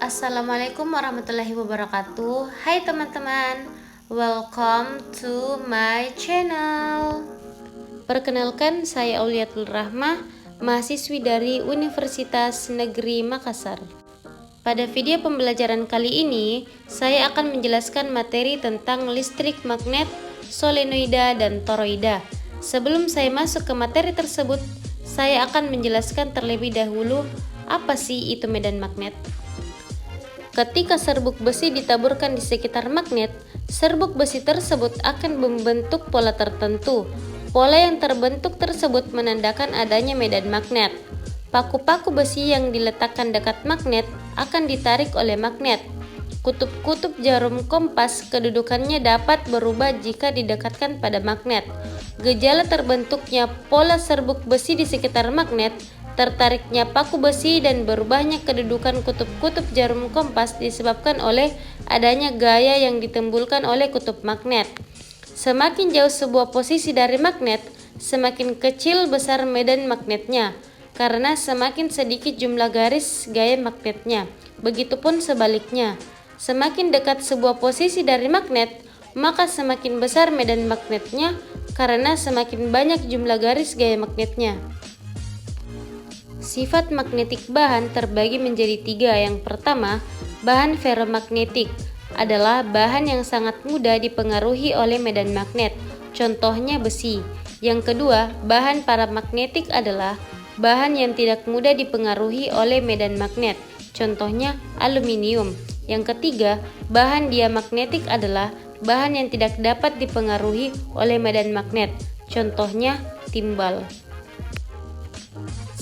Assalamualaikum warahmatullahi wabarakatuh. Hai teman-teman, welcome to my channel. Perkenalkan, saya Auliatul Rahmah, mahasiswi dari Universitas Negeri Makassar. Pada video pembelajaran kali ini, saya akan menjelaskan materi tentang listrik magnet, solenoida, dan toroida. Sebelum saya masuk ke materi tersebut, saya akan menjelaskan terlebih dahulu apa sih itu medan magnet. Ketika serbuk besi ditaburkan di sekitar magnet, serbuk besi tersebut akan membentuk pola tertentu. Pola yang terbentuk tersebut menandakan adanya medan magnet. Paku-paku besi yang diletakkan dekat magnet akan ditarik oleh magnet. Kutub-kutub jarum kompas kedudukannya dapat berubah jika didekatkan pada magnet. Gejala terbentuknya pola serbuk besi di sekitar magnet, tertariknya paku besi, dan berubahnya kedudukan kutub-kutub jarum kompas disebabkan oleh adanya gaya yang ditimbulkan oleh kutub magnet. Semakin jauh sebuah posisi dari magnet, semakin kecil besar medan magnetnya, karena semakin sedikit jumlah garis gaya magnetnya. Begitupun sebaliknya, semakin dekat sebuah posisi dari magnet, maka semakin besar medan magnetnya, karena semakin banyak jumlah garis gaya magnetnya. Sifat magnetik bahan terbagi menjadi tiga. Yang pertama, bahan ferromagnetik adalah bahan yang sangat mudah dipengaruhi oleh medan magnet, contohnya besi. Yang kedua, bahan paramagnetik adalah bahan yang tidak mudah dipengaruhi oleh medan magnet, contohnya aluminium. Yang ketiga, bahan diamagnetik adalah bahan yang tidak dapat dipengaruhi oleh medan magnet, contohnya timbal.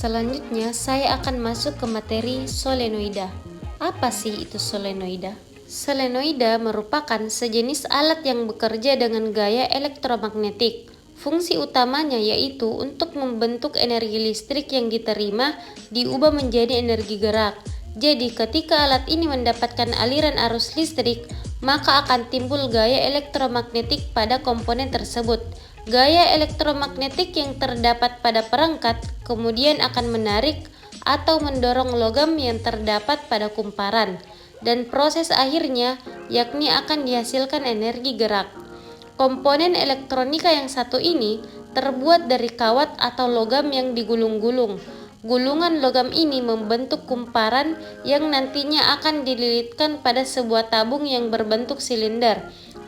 Selanjutnya, saya akan masuk ke materi solenoida. Apa sih itu solenoida? Solenoida merupakan sejenis alat yang bekerja dengan gaya elektromagnetik. Fungsi utamanya yaitu untuk membentuk energi listrik yang diterima diubah menjadi energi gerak. Jadi, ketika alat ini mendapatkan aliran arus listrik, maka akan timbul gaya elektromagnetik pada komponen tersebut. Gaya elektromagnetik yang terdapat pada perangkat kemudian akan menarik atau mendorong logam yang terdapat pada kumparan, dan proses akhirnya yakni akan dihasilkan energi gerak. Komponen elektronika yang satu ini terbuat dari kawat atau logam yang digulung-gulung. Gulungan logam ini membentuk kumparan yang nantinya akan dililitkan pada sebuah tabung yang berbentuk silinder.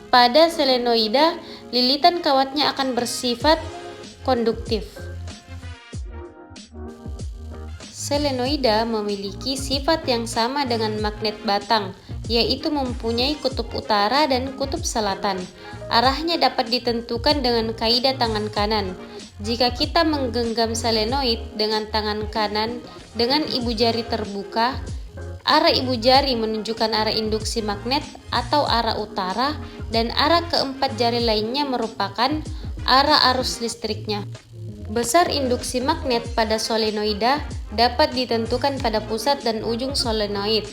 Pada solenoida, lilitan kawatnya akan bersifat konduktif. Solenoida memiliki sifat yang sama dengan magnet batang, yaitu mempunyai kutub utara dan kutub selatan. Arahnya dapat ditentukan dengan kaidah tangan kanan. Jika kita menggenggam solenoid dengan tangan kanan dengan ibu jari terbuka, arah ibu jari menunjukkan arah induksi magnet atau arah utara, dan arah keempat jari lainnya merupakan arah arus listriknya. Besar induksi magnet pada solenoida dapat ditentukan pada pusat dan ujung solenoid.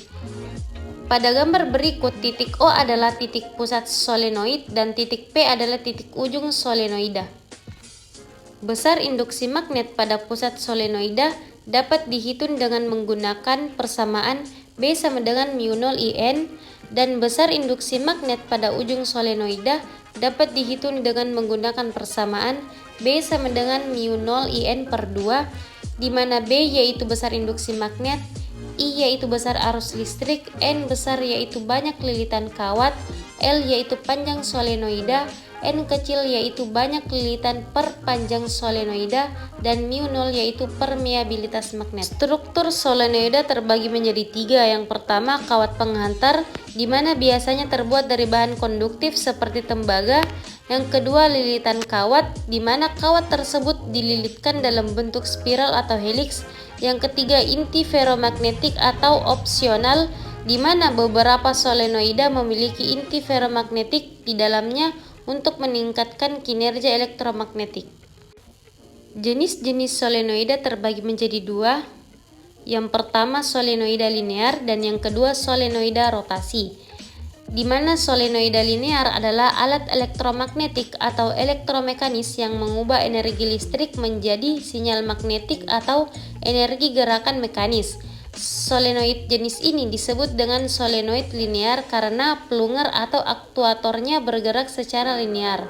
Pada gambar berikut, titik O adalah titik pusat solenoid dan titik P adalah titik ujung solenoida. Besar induksi magnet pada pusat solenoida dapat dihitung dengan menggunakan persamaan B sama dengan mu0 In, dan besar induksi magnet pada ujung solenoida dapat dihitung dengan menggunakan persamaan B sama dengan mu0 In per 2, di mana B yaitu besar induksi magnet, I yaitu besar arus listrik, N besar yaitu banyak lilitan kawat, L yaitu panjang solenoida, N kecil yaitu banyak lilitan per panjang solenoida, dan mu0 yaitu permeabilitas magnet. Struktur solenoida terbagi menjadi tiga. Yang pertama, kawat penghantar, di mana biasanya terbuat dari bahan konduktif seperti tembaga. Yang kedua, lilitan kawat, di mana kawat tersebut dililitkan dalam bentuk spiral atau heliks. Yang ketiga, inti ferromagnetik atau opsional, di mana beberapa solenoida memiliki inti ferromagnetik di dalamnya untuk meningkatkan kinerja elektromagnetik. Jenis-jenis solenoida terbagi menjadi dua. Yang pertama, solenoida linear, dan yang kedua, solenoida rotasi. Di mana solenoida linear adalah alat elektromagnetik atau elektromekanis yang mengubah energi listrik menjadi sinyal magnetik atau energi gerakan mekanis. Solenoid jenis ini disebut dengan solenoid linear karena plunger atau aktuatornya bergerak secara linear.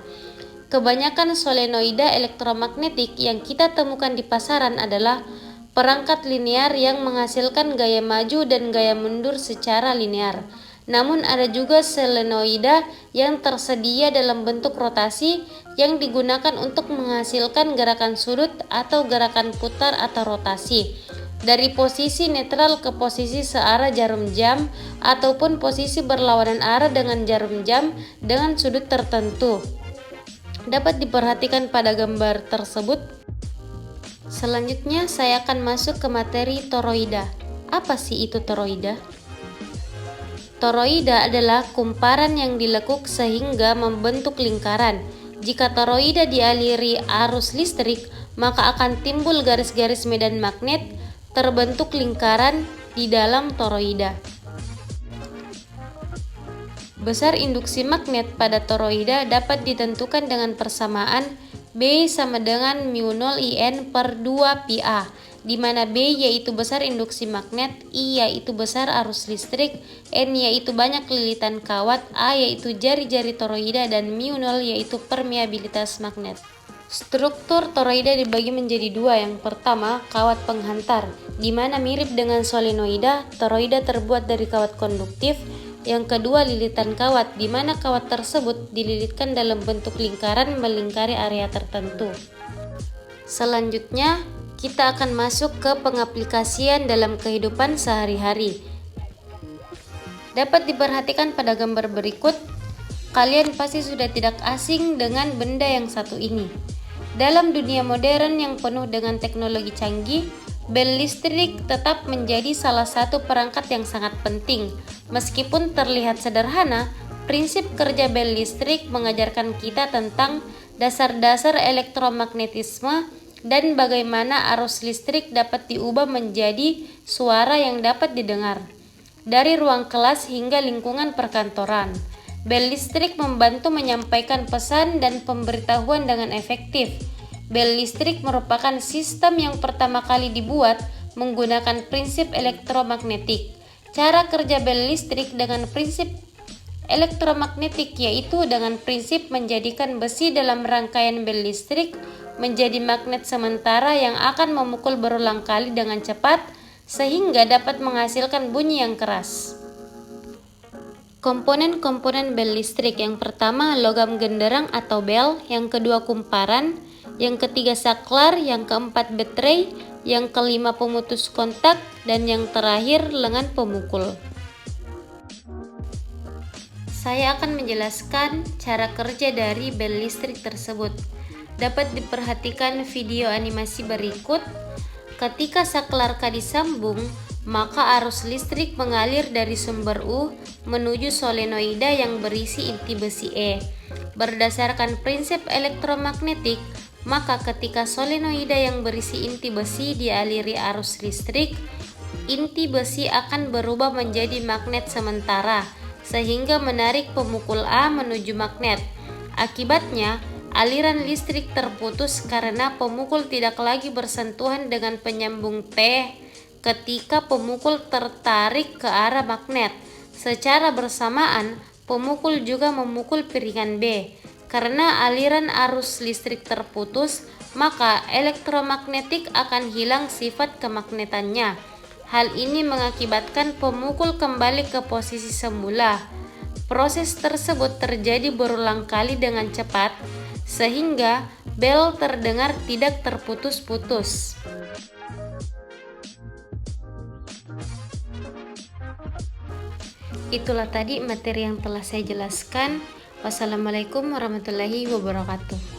Kebanyakan solenoida elektromagnetik yang kita temukan di pasaran adalah perangkat linear yang menghasilkan gaya maju dan gaya mundur secara linear. Namun ada juga solenoida yang tersedia dalam bentuk rotasi yang digunakan untuk menghasilkan gerakan sudut atau gerakan putar atau rotasi dari posisi netral ke posisi searah jarum jam ataupun posisi berlawanan arah dengan jarum jam dengan sudut tertentu. Dapat diperhatikan pada gambar tersebut. Selanjutnya saya akan masuk ke materi toroida. Apa sih itu toroida? Toroida adalah kumparan yang dilekuk sehingga membentuk lingkaran. Jika toroida dialiri arus listrik, maka akan timbul garis-garis medan magnet terbentuk lingkaran di dalam toroida. Besar induksi magnet pada toroida dapat ditentukan dengan persamaan B sama dengan mu0 IN per 2 PA, di mana B yaitu besar induksi magnet, I yaitu besar arus listrik, N yaitu banyak lilitan kawat, A yaitu jari-jari toroida, dan mu0 yaitu permeabilitas magnet. Struktur toroida dibagi menjadi dua. Yang pertama, kawat penghantar, di mana mirip dengan solenoida, toroida terbuat dari kawat konduktif. Yang kedua, lilitan kawat, di mana kawat tersebut dililitkan dalam bentuk lingkaran melingkari area tertentu. Selanjutnya, kita akan masuk ke pengaplikasian dalam kehidupan sehari-hari. Dapat diperhatikan pada gambar berikut, kalian pasti sudah tidak asing dengan benda yang satu ini. Dalam dunia modern yang penuh dengan teknologi canggih, bel listrik tetap menjadi salah satu perangkat yang sangat penting. Meskipun terlihat sederhana, prinsip kerja bel listrik mengajarkan kita tentang dasar-dasar elektromagnetisme dan bagaimana arus listrik dapat diubah menjadi suara yang dapat didengar. Dari ruang kelas hingga lingkungan perkantoran, bel listrik membantu menyampaikan pesan dan pemberitahuan dengan efektif. Bel listrik merupakan sistem yang pertama kali dibuat menggunakan prinsip elektromagnetik. Cara kerja bel listrik dengan prinsip elektromagnetik yaitu dengan prinsip menjadikan besi dalam rangkaian bel listrik menjadi magnet sementara yang akan memukul berulang kali dengan cepat sehingga dapat menghasilkan bunyi yang keras. Komponen-komponen bel listrik: yang pertama logam genderang atau bel, yang kedua kumparan, yang ketiga saklar, yang keempat baterai, yang kelima pemutus kontak, dan yang terakhir lengan pemukul. Saya akan menjelaskan cara kerja dari bel listrik tersebut. Dapat diperhatikan video animasi berikut. Ketika saklar K disambung, maka arus listrik mengalir dari sumber U menuju solenoida yang berisi inti besi E. Berdasarkan prinsip elektromagnetik, maka ketika solenoida yang berisi inti besi dialiri arus listrik, inti besi akan berubah menjadi magnet sementara, sehingga menarik pemukul A menuju magnet. Akibatnya, aliran listrik terputus karena pemukul tidak lagi bersentuhan dengan penyambung T ketika pemukul tertarik ke arah magnet. Secara bersamaan, pemukul juga memukul piringan B. Karena aliran arus listrik terputus, maka elektromagnetik akan hilang sifat kemagnetannya. Hal ini mengakibatkan pemukul kembali ke posisi semula. Proses tersebut terjadi berulang kali dengan cepat, sehingga bel terdengar tidak terputus-putus. Itulah tadi materi yang telah saya jelaskan. Wassalamualaikum warahmatullahi wabarakatuh.